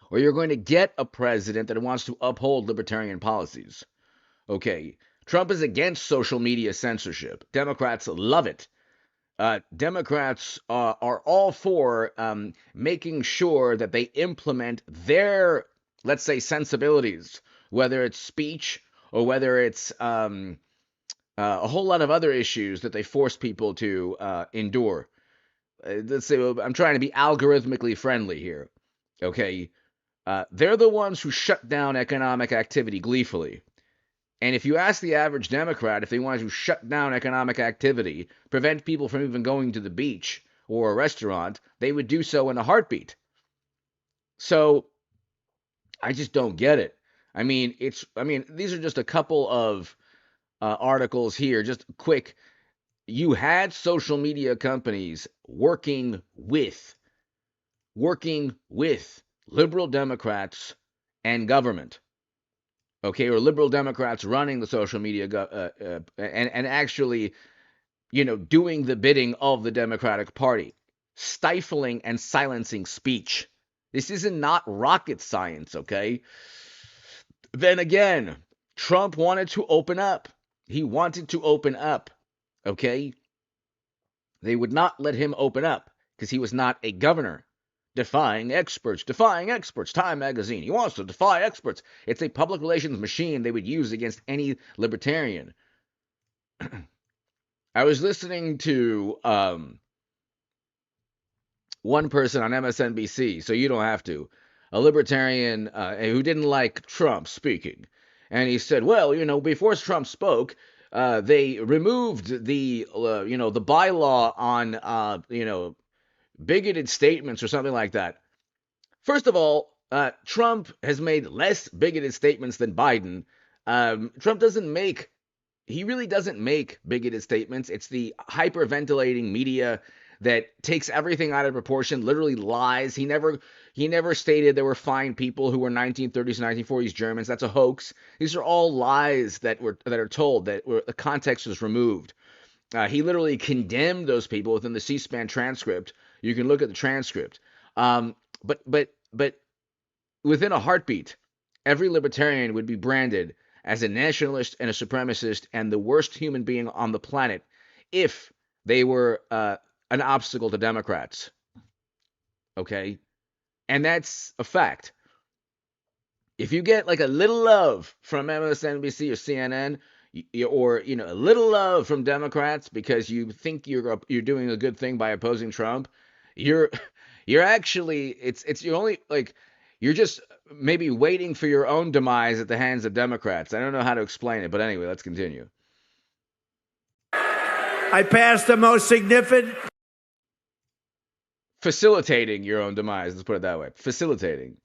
or you're going to get a president that wants to uphold libertarian policies. Okay, Trump is against social media censorship. Democrats love it. Democrats are all for making sure that they implement their, let's say, sensibilities, whether it's speech or whether it's a whole lot of other issues that they force people to endure. Let's say I'm trying to be algorithmically friendly here. Okay, they're the ones who shut down economic activity gleefully. And if you ask the average Democrat if they wanted to shut down economic activity, prevent people from even going to the beach or a restaurant, they would do so in a heartbeat. So I just don't get it. I mean, these are just a couple of articles here, just quick. You had social media companies working with liberal Democrats and government. Okay, or liberal Democrats running the social media and actually, doing the bidding of the Democratic Party, stifling and silencing speech. This is not rocket science, okay? Then again, Trump wanted to open up. He wanted to open up, okay? They would not let him open up because he was not a governor. Defying experts, Time magazine. He wants to defy experts. It's a public relations machine they would use against any libertarian. I was listening to one person on MSNBC, so you don't have to, a libertarian who didn't like Trump speaking. And he said, well, before Trump spoke, they removed the bylaw on, bigoted statements or something like that. First of all, Trump has made less bigoted statements than Biden. Trump really doesn't make bigoted statements. It's the hyperventilating media that takes everything out of proportion, literally lies. He never stated there were fine people who were 1930s and 1940s Germans. That's a hoax. These are all lies that are told, the context was removed. He literally condemned those people within the C-SPAN transcript. You can look at the transcript. But within a heartbeat, every libertarian would be branded as a nationalist and a supremacist and the worst human being on the planet if they were an obstacle to Democrats. Okay? And that's a fact. If you get like a little love from MSNBC or CNN, or a little love from Democrats because you think you're doing a good thing by opposing Trump, you're actually you're just maybe waiting for your own demise at the hands of Democrats. I don't know how to explain it, but anyway, let's continue. I passed the most significant facilitating your own demise. Let's put it that way. Facilitating.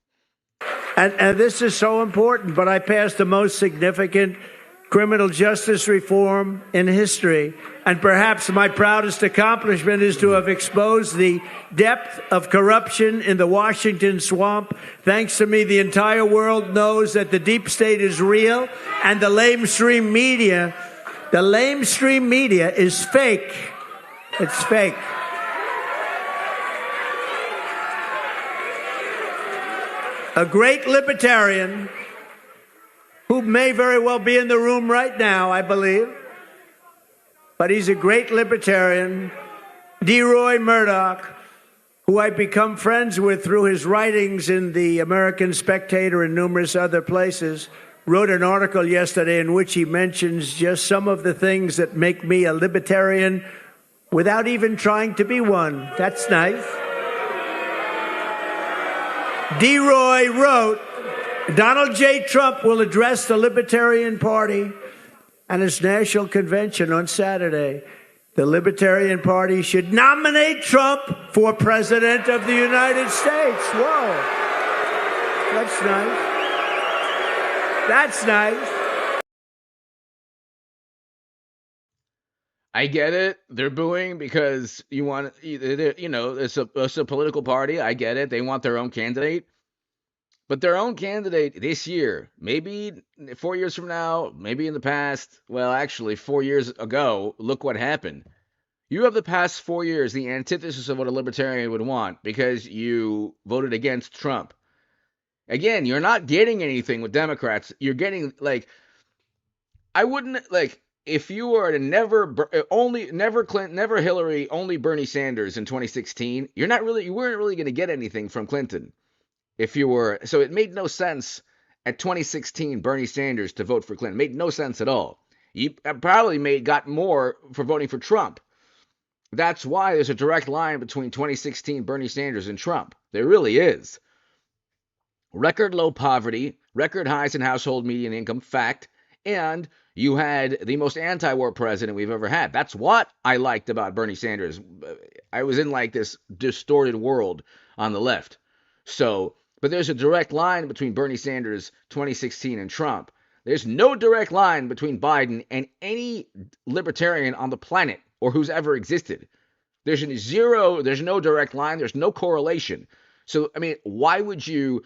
And this is so important, but I passed the most significant criminal justice reform in history. And perhaps my proudest accomplishment is to have exposed the depth of corruption in the Washington swamp. Thanks to me, the entire world knows that the deep state is real and the lamestream media is fake. It's fake. A great libertarian who may very well be in the room right now, I believe, but he's a great libertarian, DeRoy Murdoch, who I've become friends with through his writings in the American Spectator and numerous other places, wrote an article yesterday in which he mentions just some of the things that make me a libertarian without even trying to be one. That's nice. DeRoy wrote, Donald J. Trump will address the Libertarian Party and its national convention on Saturday. The Libertarian Party should nominate Trump for President of the United States. Whoa. That's nice. That's nice. I get it. They're booing because you want, it's a political party. I get it. They want their own candidate. But their own candidate this year, maybe 4 years from now, maybe in the past, well, actually, 4 years ago, look what happened. You have the past 4 years, the antithesis of what a libertarian would want because you voted against Trump. Again, you're not getting anything with Democrats. You're getting, like, I wouldn't, like, if you were to never Clinton, never Hillary, only Bernie Sanders in 2016, you weren't really going to get anything from Clinton. So it made no sense at 2016 Bernie Sanders to vote for Clinton. It made no sense at all. You probably got more for voting for Trump. That's why there's a direct line between 2016 Bernie Sanders and Trump. There really is. Record low poverty, record highs in household median income, fact, and you had the most anti-war president we've ever had. That's what I liked about Bernie Sanders. I was in like this distorted world on the left. But there's a direct line between Bernie Sanders 2016 and Trump. There's no direct line between Biden and any libertarian on the planet or who's ever existed. There's no direct line. There's no correlation. So, I mean, why would you?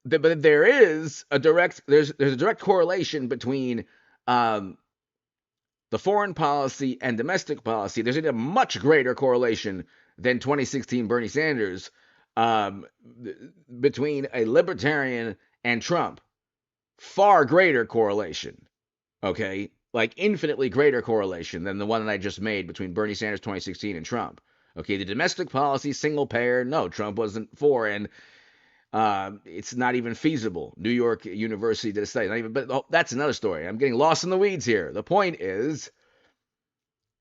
But there's a direct correlation between the foreign policy and domestic policy. There's a much greater correlation than 2016 Bernie Sanders between a libertarian and Trump. Far greater correlation, okay? Like infinitely greater correlation than the one that I just made between Bernie Sanders 2016 and Trump. Okay, the domestic policy, single payer, no, Trump wasn't for, and it's not even feasible. New York University did a study, but that's another story. I'm getting lost in the weeds here. The point is,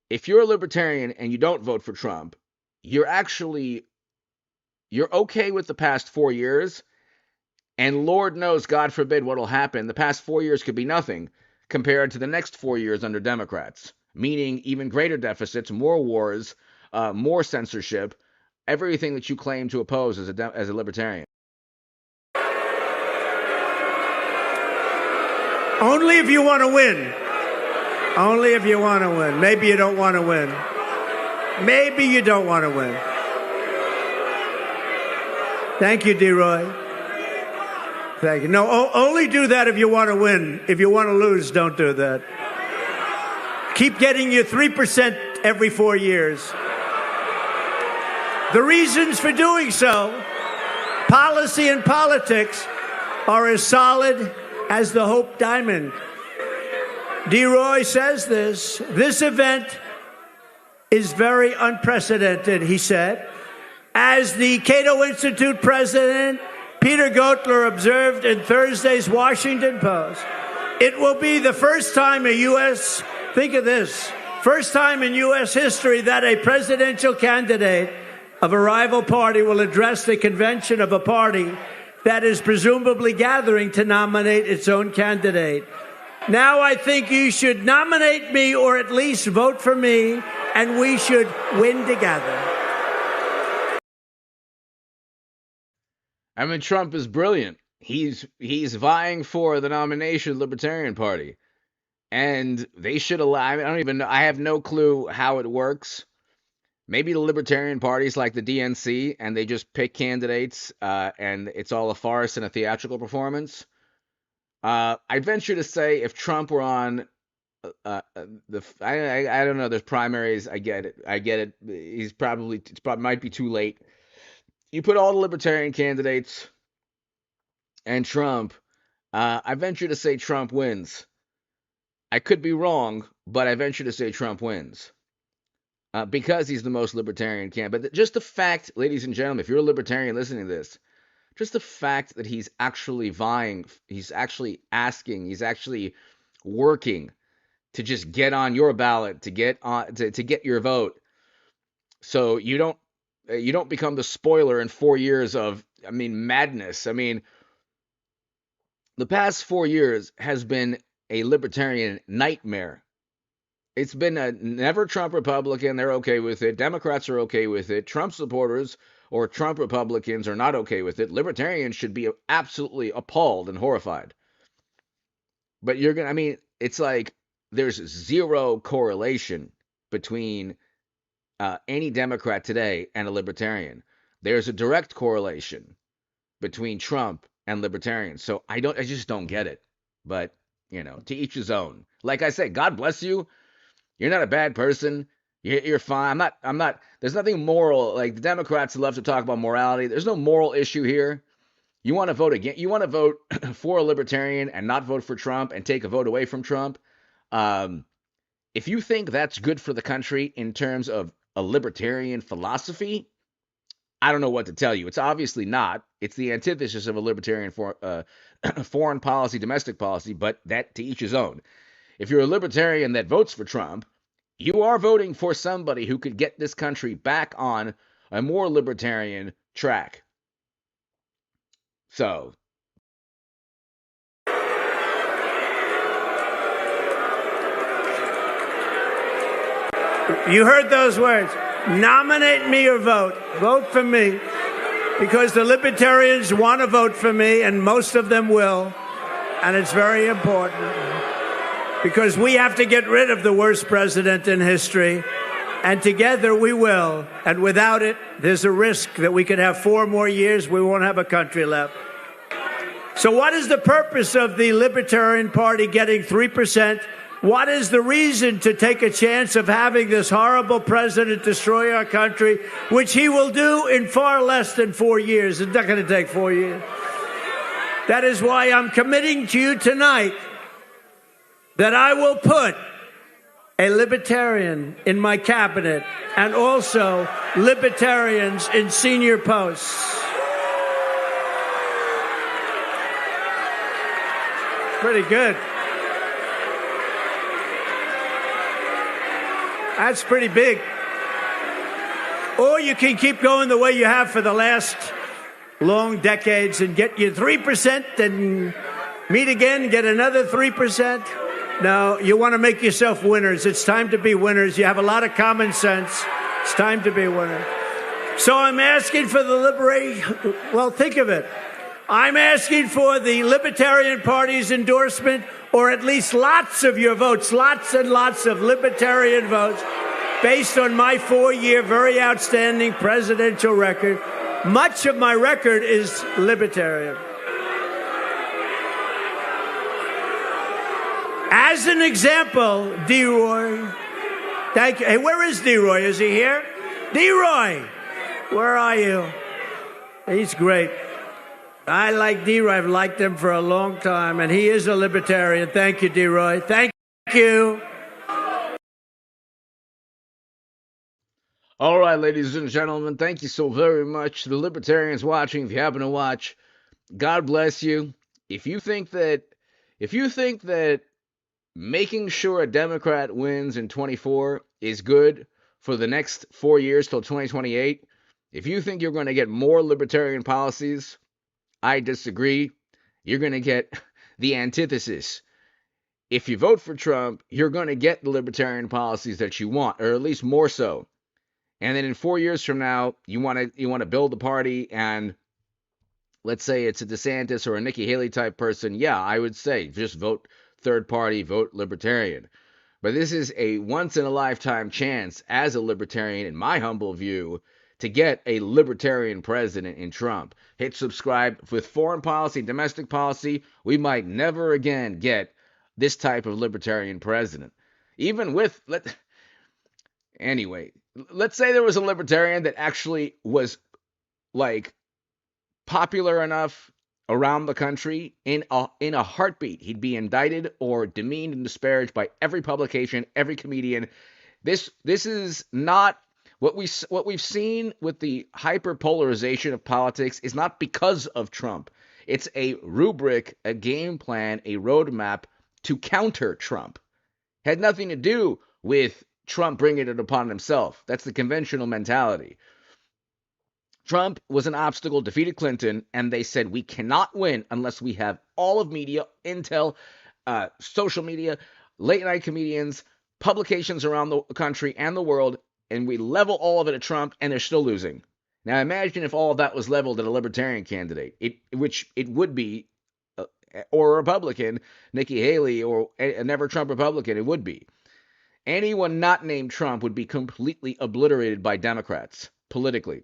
if you're a libertarian and you don't vote for Trump, you're okay with the past 4 years, and Lord knows, God forbid, what will happen. The past 4 years could be nothing compared to the next 4 years under Democrats, meaning even greater deficits, more wars, more censorship, everything that you claim to oppose as a libertarian. Only if you want to win. Only if you want to win. Maybe you don't want to win. Maybe you don't want to win. Thank you, D-Roy. Thank you. No, only do that if you want to win. If you want to lose, don't do that. Keep getting your 3% every 4 years. The reasons for doing so, policy and politics, are as solid as the Hope Diamond. D-Roy says this. This event is very unprecedented, he said. As the Cato Institute president, Peter Gotler, observed in Thursday's Washington Post, it will be the first time think of this, first time in U.S. history that a presidential candidate of a rival party will address the convention of a party that is presumably gathering to nominate its own candidate. Now I think you should nominate me or at least vote for me, and we should win together. I mean, Trump is brilliant. He's vying for the nomination of the Libertarian Party. And they should allow, I don't even know, I have no clue how it works. Maybe the Libertarian Party is like the DNC, and they just pick candidates, and it's all a farce and a theatrical performance. I'd venture to say if Trump were on I don't know, there's primaries, I get it. It might be too late. You put all the libertarian candidates and Trump, I venture to say Trump wins. I could be wrong, but I venture to say Trump wins. Because he's the most libertarian candidate. But just the fact, ladies and gentlemen, if you're a libertarian listening to this, just the fact that he's actually vying, he's actually asking, he's actually working to just get on your ballot, to get your vote, so you don't become the spoiler in 4 years of, madness. The past 4 years has been a libertarian nightmare. It's been a never Trump Republican. They're okay with it. Democrats are okay with it. Trump supporters or Trump Republicans are not okay with it. Libertarians should be absolutely appalled and horrified. But it's like there's zero correlation between any Democrat today and a Libertarian. There's a direct correlation between Trump and Libertarians. So I just don't get it. But, to each his own. Like I said, God bless you. You're not a bad person. You're fine. There's nothing moral. Like the Democrats love to talk about morality. There's no moral issue here. You want to vote again? You want to vote for a Libertarian and not vote for Trump and take a vote away from Trump? If you think that's good for the country in terms of a Libertarian philosophy, I don't know what to tell you. It's obviously not. It's the antithesis of a Libertarian foreign policy, domestic policy, but that to each his own. If you're a Libertarian that votes for Trump, you are voting for somebody who could get this country back on a more Libertarian track. So, you heard those words. Nominate me or vote. Vote for me. Because the Libertarians want to vote for me, and most of them will. And it's very important. Because we have to get rid of the worst president in history. And together we will. And without it, there's a risk that we could have 4 more years. We won't have a country left. So what is the purpose of the Libertarian Party getting 3%? What is the reason to take a chance of having this horrible president destroy our country, which he will do in far less than 4 years? It's not going to take 4 years. That is why I'm committing to you tonight that I will put a Libertarian in my cabinet and also Libertarians in senior posts. Pretty good. That's pretty big. Or you can keep going the way you have for the last long decades and get your 3% and meet again and get another 3%. No, you want to make yourself winners. It's time to be winners. You have a lot of common sense. It's time to be a winner. So I'm asking for the well, think of it. I'm asking for the Libertarian Party's endorsement, or at least lots of your votes, lots and lots of Libertarian votes, based on my 4-year, very outstanding presidential record. Much of my record is Libertarian. As an example, D-Roy. Thank you. Hey, where is D-Roy? Is he here? D-Roy, where are you? He's great. I like D-Roy. I've liked him for a long time, and he is a Libertarian. Thank you, D-Roy. Thank you. All right, ladies and gentlemen, thank you so very much. The Libertarians watching, if you happen to watch, God bless you. If you think that making sure a Democrat wins in 24 is good for the next 4 years till 2028, if you think you're going to get more Libertarian policies, I disagree. You're going to get the antithesis. If you vote for Trump, you're going to get the Libertarian policies that you want, or at least more so. And then in 4 years from now, you want to build a party, and let's say it's a DeSantis or a Nikki Haley type person. Yeah, I would say just vote third party, vote Libertarian. But this is a once in a lifetime chance as a Libertarian, in my humble view, to get a Libertarian president in Trump. Hit subscribe. With foreign policy, domestic policy, we might never again get this type of Libertarian president. Even with, anyway, let's say there was a Libertarian that actually was like popular enough around the country, in a heartbeat, he'd be indicted or demeaned and disparaged by every publication, every comedian. This is not what we've seen with the hyperpolarization of politics is not because of Trump. It's a rubric, a game plan, a roadmap to counter Trump. Had nothing to do with Trump bringing it upon himself. That's the conventional mentality. Trump was an obstacle, defeated Clinton, and they said we cannot win unless we have all of media, intel, social media, late night comedians, publications around the country and the world, and we level all of it at Trump, and they're still losing. Now imagine if all of that was leveled at a Libertarian candidate, which it would be, or a Republican, Nikki Haley, or a never Trump Republican, it would be. Anyone not named Trump would be completely obliterated by Democrats politically.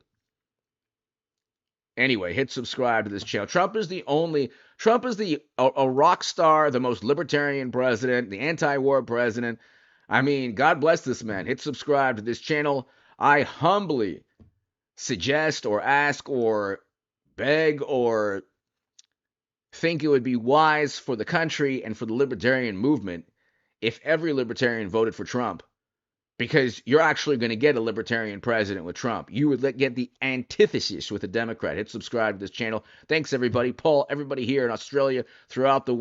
Anyway, hit subscribe to this channel. Trump is a rock star, the most libertarian president, the anti-war president. I mean, God bless this man. Hit subscribe to this channel. I humbly suggest or ask or beg or think it would be wise for the country and for the libertarian movement if every libertarian voted for Trump. Because you're actually going to get a libertarian president with Trump. You would get the antithesis with a Democrat. Hit subscribe to this channel. Thanks, everybody. Paul, everybody here in Australia, throughout the world.